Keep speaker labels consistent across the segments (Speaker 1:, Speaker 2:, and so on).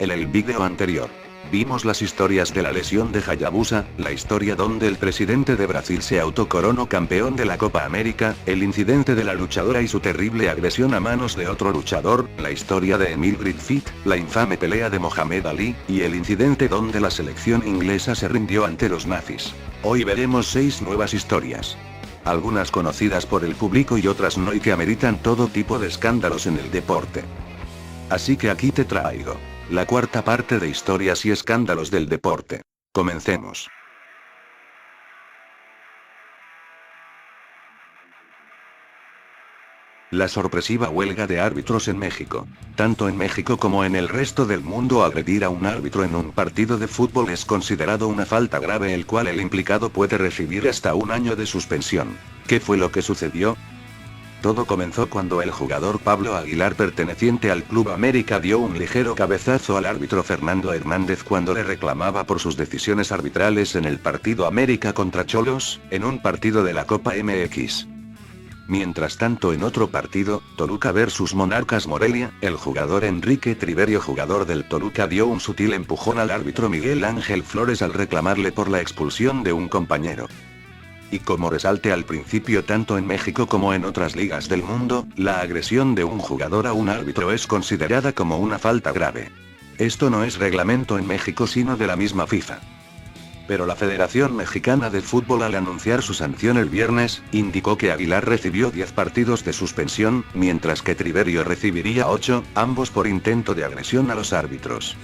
Speaker 1: En el vídeo anterior, vimos las historias de la lesión de Hayabusa, la historia donde el presidente de Brasil se autocoronó campeón de la Copa América, el incidente de la luchadora y su terrible agresión a manos de otro luchador, la historia de Emil Griffith, la infame pelea de Mohamed Ali, y el incidente donde la selección inglesa se rindió ante los nazis. Hoy veremos 6 nuevas historias. Algunas conocidas por el público y otras no, y que ameritan todo tipo de escándalos en el deporte. Así que aquí te traigo la cuarta parte de historias y escándalos del deporte. Comencemos. La sorpresiva huelga de árbitros en México. Tanto en México como en el resto del mundo, agredir a un árbitro en un partido de fútbol es considerado una falta grave, el cual el implicado puede recibir hasta 1 año de suspensión. ¿Qué fue lo que sucedió? Todo comenzó cuando el jugador Pablo Aguilar, perteneciente al Club América, dio un ligero cabezazo al árbitro Fernando Hernández cuando le reclamaba por sus decisiones arbitrales en el partido América contra Xolos, en un partido de la Copa MX. Mientras tanto, en otro partido, Toluca vs Monarcas Morelia, el jugador Enrique Triverio, jugador del Toluca, dio un sutil empujón al árbitro Miguel Ángel Flores al reclamarle por la expulsión de un compañero. Y como resalte al principio, tanto en México como en otras ligas del mundo, la agresión de un jugador a un árbitro es considerada como una falta grave. Esto no es reglamento en México, sino de la misma FIFA. Pero la Federación Mexicana de Fútbol, al anunciar su sanción el viernes, indicó que Aguilar recibió 10 partidos de suspensión, mientras que Triverio recibiría 8, ambos por intento de agresión a los árbitros.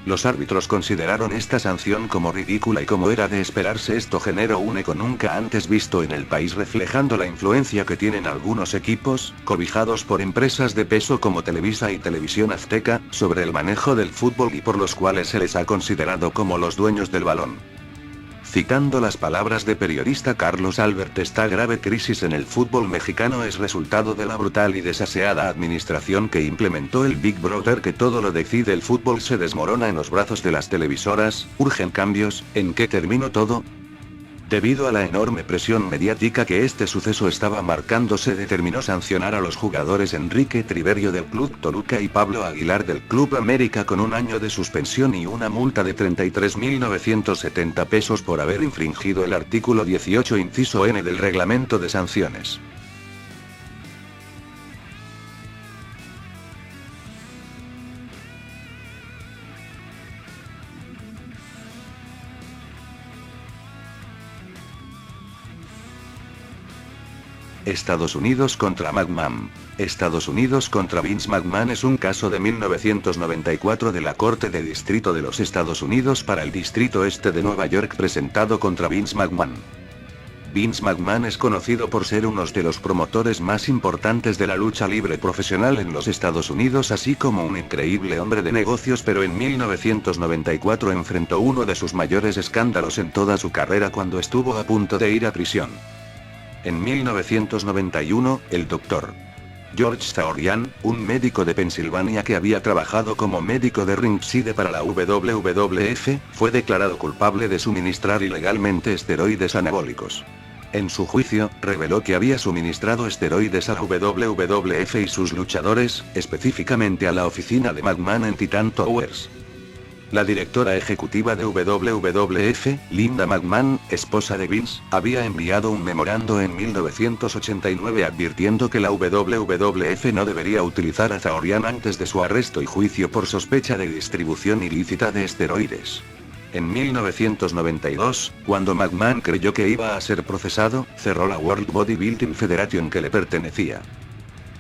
Speaker 1: Los árbitros consideraron esta sanción como ridícula y, como era de esperarse, esto generó un eco nunca antes visto en el país, reflejando la influencia que tienen algunos equipos, cobijados por empresas de peso como Televisa y Televisión Azteca, sobre el manejo del fútbol y por los cuales se les ha considerado como los dueños del balón. Citando las palabras de periodista Carlos Albert, esta grave crisis en el fútbol mexicano es resultado de la brutal y desaseada administración que implementó el Big Brother, que todo lo decide el fútbol se desmorona en los brazos de las televisoras. Urgen cambios. ¿En qué terminó todo? Debido a la enorme presión mediática que este suceso estaba marcando, se determinó sancionar a los jugadores Enrique Triverio del Club Toluca y Pablo Aguilar del Club América con 1 año de suspensión y una multa de 33.970 pesos por haber infringido el artículo 18 inciso N del reglamento de sanciones. Estados Unidos contra McMahon. Estados Unidos contra Vince McMahon es un caso de 1994 de la Corte de Distrito de los Estados Unidos para el Distrito Este de Nueva York, presentado contra Vince McMahon. Vince McMahon es conocido por ser uno de los promotores más importantes de la lucha libre profesional en los Estados Unidos, así como un increíble hombre de negocios, pero en 1994 enfrentó uno de sus mayores escándalos en toda su carrera cuando estuvo a punto de ir a prisión. En 1991, el Dr. George Saorian, un médico de Pensilvania que había trabajado como médico de ringside para la WWF, fue declarado culpable de suministrar ilegalmente esteroides anabólicos. En su juicio, reveló que había suministrado esteroides a la WWF y sus luchadores, específicamente a la oficina de McMahon en Titan Towers. La directora ejecutiva de WWF, Linda McMahon, esposa de Vince, había enviado un memorando en 1989 advirtiendo que la WWF no debería utilizar a Saorian antes de su arresto y juicio por sospecha de distribución ilícita de esteroides. En 1992, cuando McMahon creyó que iba a ser procesado, cerró la World Bodybuilding Federation que le pertenecía.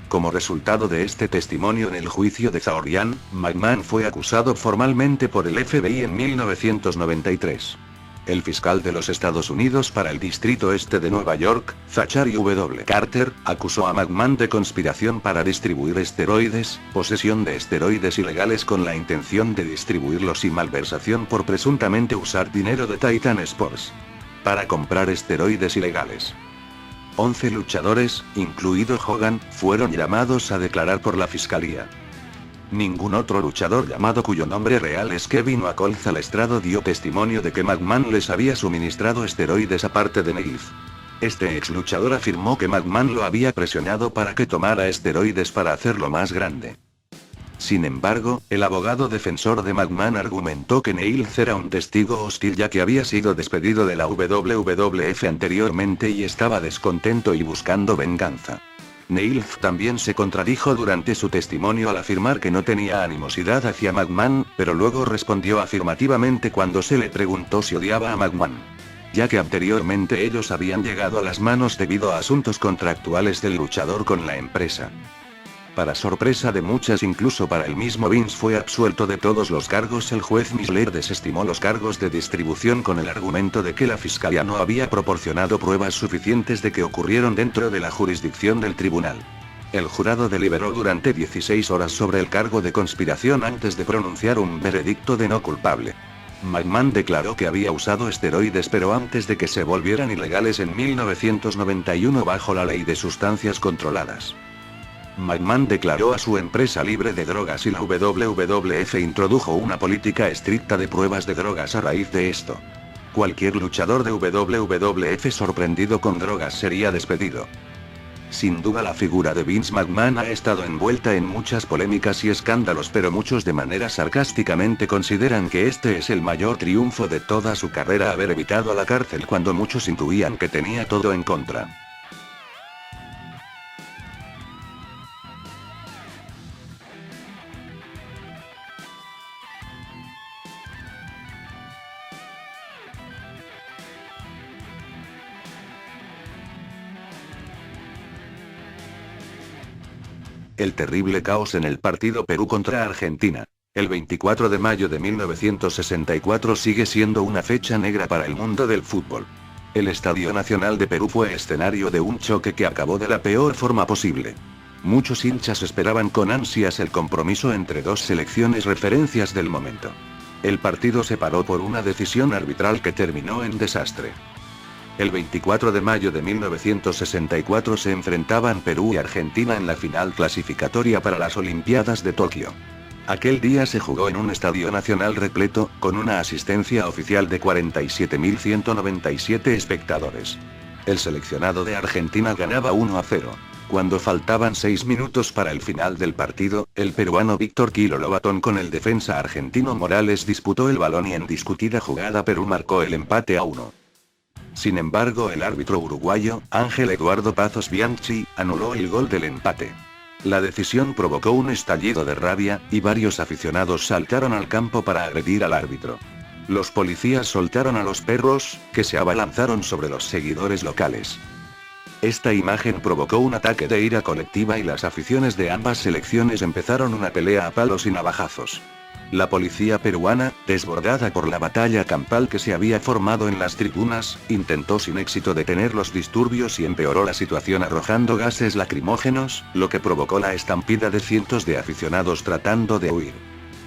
Speaker 1: Como resultado de este testimonio en el juicio de Saorian, McMahon fue acusado formalmente por el FBI en 1993. El fiscal de los Estados Unidos para el Distrito Este de Nueva York, Zachary W. Carter, acusó a McMahon de conspiración para distribuir esteroides, posesión de esteroides ilegales con la intención de distribuirlos y malversación por presuntamente usar dinero de Titan Sports para comprar esteroides ilegales. 11 luchadores, incluido Hogan, fueron llamados a declarar por la fiscalía. Ningún otro luchador llamado, cuyo nombre real es Kevin McCall Estrado, dio testimonio de que McMahon les había suministrado esteroides aparte de Neif. Este ex luchador afirmó que McMahon lo había presionado para que tomara esteroides para hacerlo más grande. Sin embargo, el abogado defensor de McMahon argumentó que Neilz era un testigo hostil ya que había sido despedido de la WWF anteriormente y estaba descontento y buscando venganza. Neilz también se contradijo durante su testimonio al afirmar que no tenía animosidad hacia McMahon, pero luego respondió afirmativamente cuando se le preguntó si odiaba a McMahon, ya que anteriormente ellos habían llegado a las manos debido a asuntos contractuales del luchador con la empresa. Para sorpresa de muchas, incluso para el mismo Vince, fue absuelto de todos los cargos. El juez Misler desestimó los cargos de distribución con el argumento de que la fiscalía no había proporcionado pruebas suficientes de que ocurrieron dentro de la jurisdicción del tribunal. El jurado deliberó durante 16 horas sobre el cargo de conspiración antes de pronunciar un veredicto de no culpable. McMahon declaró que había usado esteroides pero antes de que se volvieran ilegales en 1991 bajo la ley de sustancias controladas. McMahon declaró a su empresa libre de drogas y la WWF introdujo una política estricta de pruebas de drogas a raíz de esto. Cualquier luchador de WWF sorprendido con drogas sería despedido. Sin duda la figura de Vince McMahon ha estado envuelta en muchas polémicas y escándalos, pero muchos de manera sarcásticamente consideran que este es el mayor triunfo de toda su carrera, haber evitado la cárcel cuando muchos intuían que tenía todo en contra. El terrible caos en el partido Perú contra Argentina. El 24 de mayo de 1964 sigue siendo una fecha negra para el mundo del fútbol. El Estadio Nacional de Perú fue escenario de un choque que acabó de la peor forma posible. Muchos hinchas esperaban con ansias el compromiso entre dos selecciones referencias del momento. El partido se paró por una decisión arbitral que terminó en desastre. El 24 de mayo de 1964 se enfrentaban Perú y Argentina en la final clasificatoria para las Olimpiadas de Tokio. Aquel día se jugó en un estadio nacional repleto, con una asistencia oficial de 47.197 espectadores. El seleccionado de Argentina ganaba 1-0. Cuando faltaban 6 minutos para el final del partido, el peruano Víctor Quilo Lobatón con el defensa argentino Morales disputó el balón y en discutida jugada Perú marcó el empate a 1. Sin embargo, el árbitro uruguayo, Ángel Eduardo Pazos Bianchi, anuló el gol del empate. La decisión provocó un estallido de rabia, y varios aficionados saltaron al campo para agredir al árbitro. Los policías soltaron a los perros, que se abalanzaron sobre los seguidores locales. Esta imagen provocó un ataque de ira colectiva y las aficiones de ambas selecciones empezaron una pelea a palos y navajazos. La policía peruana, desbordada por la batalla campal que se había formado en las tribunas, intentó sin éxito detener los disturbios y empeoró la situación arrojando gases lacrimógenos, lo que provocó la estampida de cientos de aficionados tratando de huir.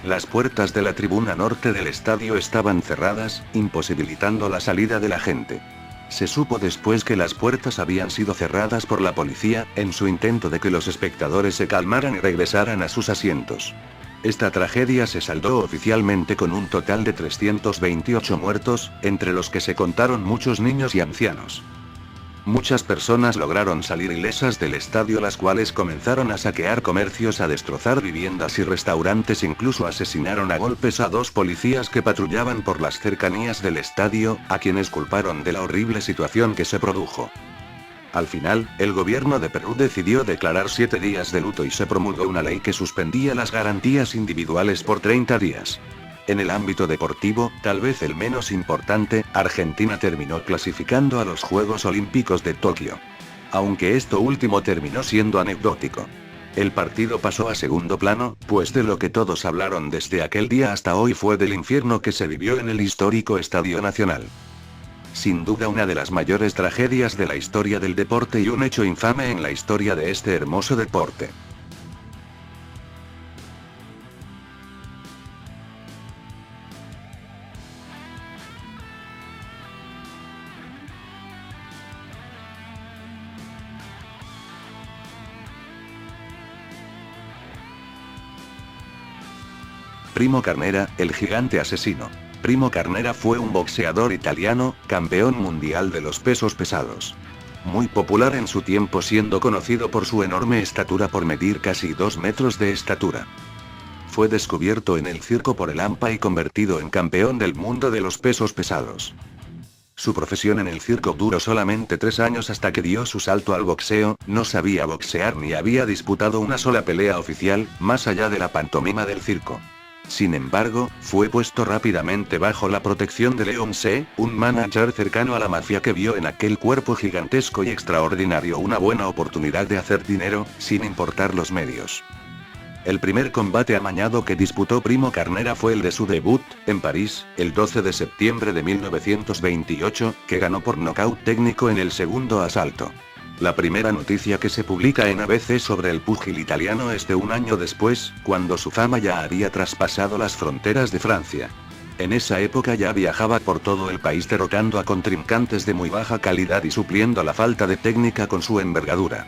Speaker 1: Las puertas de la tribuna norte del estadio estaban cerradas, imposibilitando la salida de la gente. Se supo después que las puertas habían sido cerradas por la policía, en su intento de que los espectadores se calmaran y regresaran a sus asientos. Esta tragedia se saldó oficialmente con un total de 328 muertos, entre los que se contaron muchos niños y ancianos. Muchas personas lograron salir ilesas del estadio, las cuales comenzaron a saquear comercios, a destrozar viviendas y restaurantes, incluso asesinaron a golpes a 2 policías que patrullaban por las cercanías del estadio, a quienes culparon de la horrible situación que se produjo. Al final, el gobierno de Perú decidió declarar 7 días de luto y se promulgó una ley que suspendía las garantías individuales por 30 días. En el ámbito deportivo, tal vez el menos importante, Argentina terminó clasificando a los Juegos Olímpicos de Tokio. Aunque esto último terminó siendo anecdótico. El partido pasó a segundo plano, pues de lo que todos hablaron desde aquel día hasta hoy fue del infierno que se vivió en el histórico Estadio Nacional. Sin duda una de las mayores tragedias de la historia del deporte y un hecho infame en la historia de este hermoso deporte. Primo Carnera, el gigante asesino. Primo Carnera fue un boxeador italiano, campeón mundial de los pesos pesados. Muy popular en su tiempo, siendo conocido por su enorme estatura por medir casi 2 metros de estatura. fue descubierto en el circo por el AMPA y convertido en campeón del mundo de los pesos pesados. Su profesión en el circo duró solamente 3 años hasta que dio su salto al boxeo. No sabía boxear ni había disputado una sola pelea oficial, más allá de la pantomima del circo. Sin embargo, fue puesto rápidamente bajo la protección de Leon C., un manager cercano a la mafia que vio en aquel cuerpo gigantesco y extraordinario una buena oportunidad de hacer dinero, sin importar los medios. El primer combate amañado que disputó Primo Carnera fue el de su debut, en París, el 12 de septiembre de 1928, que ganó por nocaut técnico en el segundo asalto. La primera noticia que se publica en ABC sobre el púgil italiano es de un año después, cuando su fama ya había traspasado las fronteras de Francia. En esa época ya viajaba por todo el país derrotando a contrincantes de muy baja calidad y supliendo la falta de técnica con su envergadura.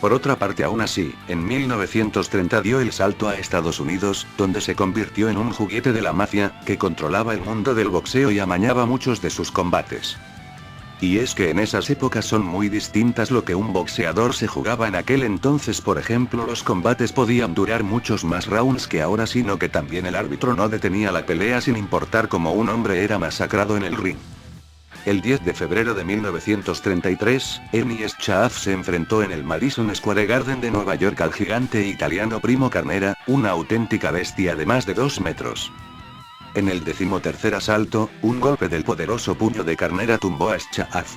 Speaker 1: Por otra parte, aún así, en 1930 dio el salto a Estados Unidos, donde se convirtió en un juguete de la mafia, que controlaba el mundo del boxeo y amañaba muchos de sus combates. Y es que en esas épocas son muy distintas lo que un boxeador se jugaba en aquel entonces. Por ejemplo, los combates podían durar muchos más rounds que ahora, sino que también el árbitro no detenía la pelea sin importar cómo un hombre era masacrado en el ring. El 10 de febrero de 1933, Ernie Schaaf se enfrentó en el Madison Square Garden de Nueva York al gigante italiano Primo Carnera, una auténtica bestia de más de 2 metros. En el 13º asalto, un golpe del poderoso puño de Carnera tumbó a Schaaf.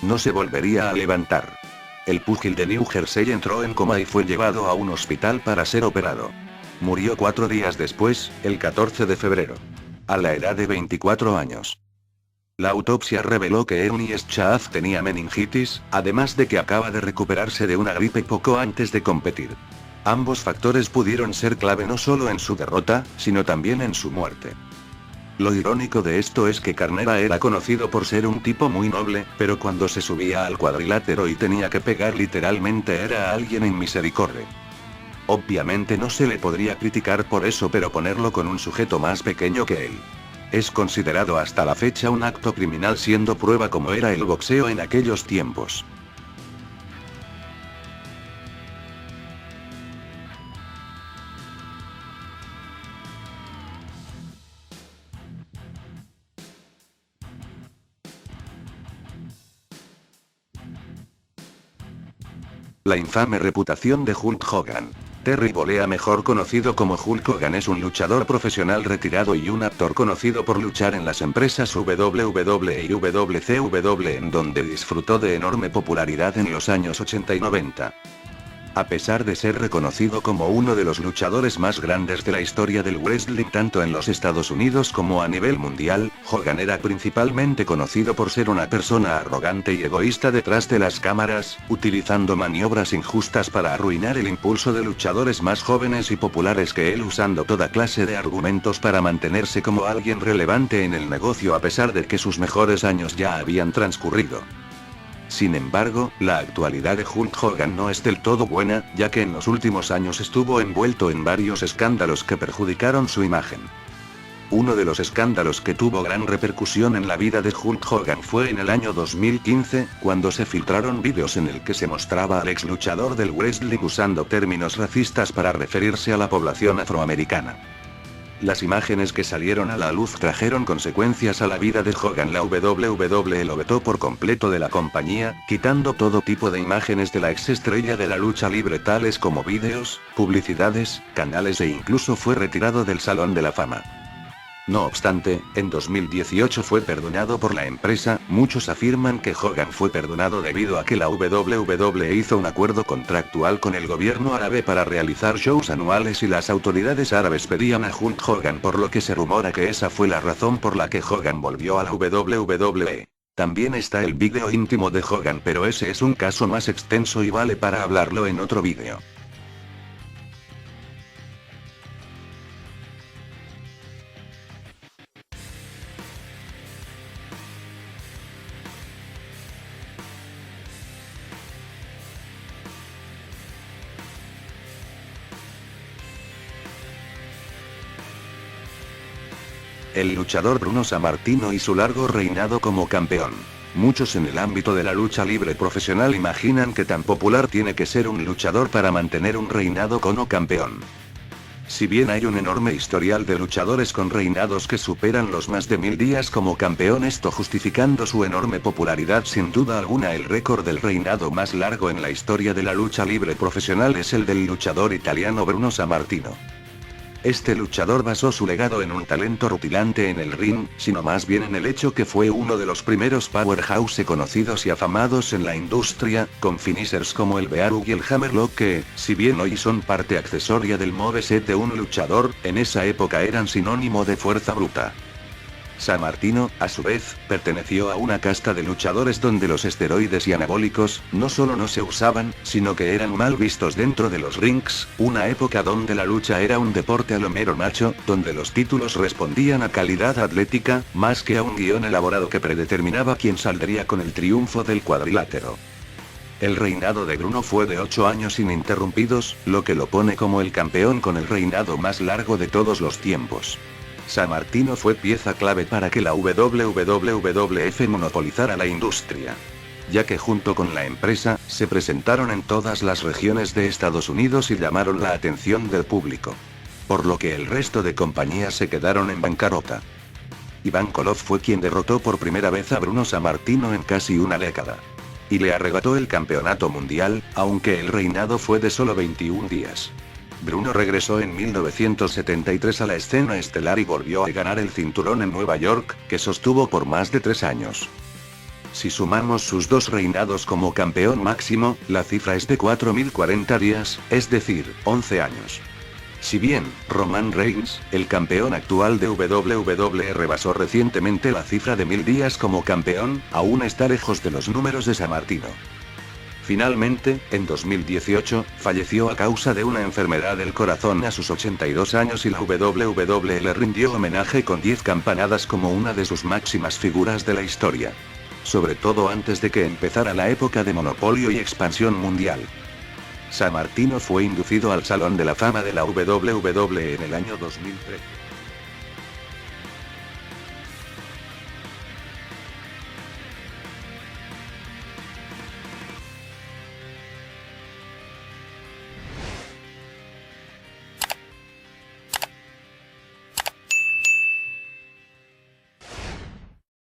Speaker 1: No se volvería a levantar. El púgil de New Jersey entró en coma y fue llevado a un hospital para ser operado. Murió 4 días después, el 14 de febrero. A la edad de 24 años. La autopsia reveló que Ernie Schaaf tenía meningitis, además de que acaba de recuperarse de una gripe poco antes de competir. Ambos factores pudieron ser clave no solo en su derrota, sino también en su muerte. Lo irónico de esto es que Carnera era conocido por ser un tipo muy noble, pero cuando se subía al cuadrilátero y tenía que pegar literalmente era alguien en misericordia. Obviamente no se le podría criticar por eso, pero ponerlo con un sujeto más pequeño que él. Es considerado hasta la fecha un acto criminal, siendo prueba como era el boxeo en aquellos tiempos. La infame reputación de Hulk Hogan. Terry Bollea, mejor conocido como Hulk Hogan, es un luchador profesional retirado y un actor conocido por luchar en las empresas WWE y WCW, en donde disfrutó de enorme popularidad en los años 80 y 90. A pesar de ser reconocido como uno de los luchadores más grandes de la historia del wrestling tanto en los Estados Unidos como a nivel mundial, Hogan era principalmente conocido por ser una persona arrogante y egoísta detrás de las cámaras, utilizando maniobras injustas para arruinar el impulso de luchadores más jóvenes y populares que él, usando toda clase de argumentos para mantenerse como alguien relevante en el negocio a pesar de que sus mejores años ya habían transcurrido. Sin embargo, la actualidad de Hulk Hogan no es del todo buena, ya que en los últimos años estuvo envuelto en varios escándalos que perjudicaron su imagen. Uno de los escándalos que tuvo gran repercusión en la vida de Hulk Hogan fue en el año 2015, cuando se filtraron vídeos en el que se mostraba al ex luchador del wrestling usando términos racistas para referirse a la población afroamericana. Las imágenes que salieron a la luz trajeron consecuencias a la vida de Hogan. La WWE lo vetó por completo de la compañía, quitando todo tipo de imágenes de la exestrella de la lucha libre, tales como vídeos, publicidades, canales, e incluso fue retirado del Salón de la Fama. No obstante, en 2018 fue perdonado por la empresa. Muchos afirman que Hogan fue perdonado debido a que la WWE hizo un acuerdo contractual con el gobierno árabe para realizar shows anuales y las autoridades árabes pedían a Hulk Hogan, por lo que se rumora que esa fue la razón por la que Hogan volvió a la WWE. También está el vídeo íntimo de Hogan, pero ese es un caso más extenso y vale para hablarlo en otro vídeo. El luchador Bruno Sammartino y su largo reinado como campeón. Muchos en el ámbito de la lucha libre profesional imaginan que tan popular tiene que ser un luchador para mantener un reinado como campeón. Si bien hay un enorme historial de luchadores con reinados que superan los más de 1000 días como campeón, esto justificando su enorme popularidad, sin duda alguna el récord del reinado más largo en la historia de la lucha libre profesional es el del luchador italiano Bruno Sammartino. Este luchador basó su legado en un talento rutilante en el ring, sino más bien en el hecho que fue uno de los primeros powerhouse conocidos y afamados en la industria, con finishers como el Bearug y el Hammerlock que, si bien hoy son parte accesoria del moveset de un luchador, en esa época eran sinónimo de fuerza bruta. Sammartino, a su vez, perteneció a una casta de luchadores donde los esteroides y anabólicos, no solo no se usaban, sino que eran mal vistos dentro de los rings, una época donde la lucha era un deporte a lo mero macho, donde los títulos respondían a calidad atlética, más que a un guión elaborado que predeterminaba quién saldría con el triunfo del cuadrilátero. El reinado de Bruno fue de 8 años ininterrumpidos, lo que lo pone como el campeón con el reinado más largo de todos los tiempos. Sammartino fue pieza clave para que la WWF monopolizara la industria, ya que junto con la empresa, se presentaron en todas las regiones de Estados Unidos y llamaron la atención del público. Por lo que el resto de compañías se quedaron en bancarrota. Ivan Koloff fue quien derrotó por primera vez a Bruno Sammartino en casi una década. Y le arrebató el campeonato mundial, aunque el reinado fue de solo 21 días. Bruno regresó en 1973 a la escena estelar y volvió a ganar el cinturón en Nueva York, que sostuvo por más de 3 años. Si sumamos sus 2 reinados como campeón máximo, la cifra es de 4040 días, es decir, 11 años. Si bien, Roman Reigns, el campeón actual de WWE, rebasó recientemente la cifra de 1000 días como campeón, aún está lejos de los números de Sammartino. Finalmente, en 2018, falleció a causa de una enfermedad del corazón a sus 82 años y la WWE le rindió homenaje con 10 campanadas como una de sus máximas figuras de la historia. Sobre todo antes de que empezara la época de monopolio y expansión mundial. Sammartino fue inducido al Salón de la Fama de la WWE en el año 2013.